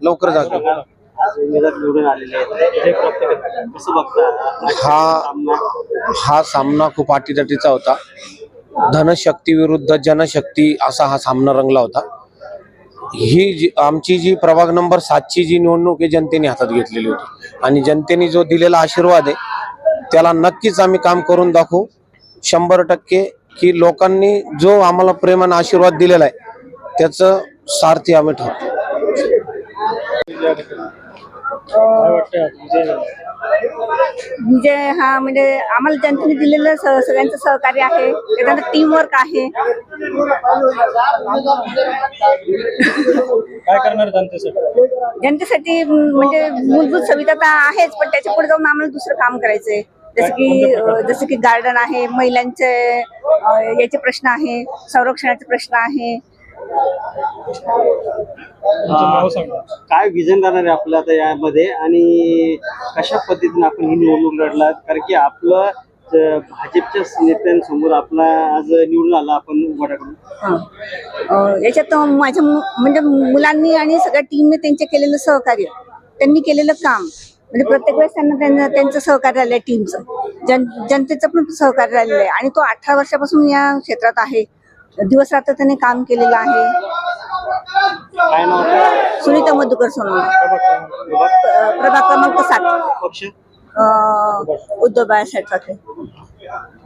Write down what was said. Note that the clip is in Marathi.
लवकर जागे. आज उमेदवार निवडून आलेले आहेत, कसं बघता हा सामना खूप अटीतटीचा होता. धनशक्ती विरुद्ध जनशक्ती असा हा सामना रंगला होता. आमची जी प्रभाग नंबर 7ची जी निवडणूक आहे जनतेने हातात घेतलेली होती आणि जनतेने जो दिलेला आशीर्वाद आहे त्याला नक्कीच आम्ही काम करून दाखवू 100% की लोकांनी जो आम्हाला प्रेमाने आशीर्वाद दिलेला आहे त्याचं सारथी आम्ही ठरतो. विजय हा म्हणजे आम्हाला जनतेने दिलेलं सगळ्यांचं सहकार्य आहे, त्याच्यानंतर टीमवर्क आहे. काय करणार जनतेसाठी? जनतेसाठी म्हणजे मूलभूत सुविधा तर आहेच, पण त्याच्या पुढे जाऊन आम्हाला दुसरं काम करायचंय. जसं की गार्डन आहे, महिलांचे याचे प्रश्न आहे, संरक्षणाचे प्रश्न आहे. काय विजन राहणार आहे आपलं आता यामध्ये आणि कशा पद्धतीने आपण ही निवडणूक लढलात? कारण की आपलं भाजपच्या नेत्यांसमोर आपला आज निवडून आला आपण उभाटाकडून. याच्यात माझ्या म्हणजे मुलांनी आणि सगळ्या टीमने त्यांचे केलेलं सहकार्य, त्यांनी केलेलं काम म्हणजे प्रत्येक वेळेस त्यांचं सहकार्य राहिलं आहे. टीमचं जनतेचं पण सहकार्य राहिलेलं आहे आणि तो 18 वर्षापासून या क्षेत्रात आहे. दिवस रात्र त्याने काम केलेलं आहे. काय नाव होतं? सुनीता मधुकर सोनवणे, प्रभाग क्रमांक 7, पक्ष उद्धव बाळासाहेब ठाकरे.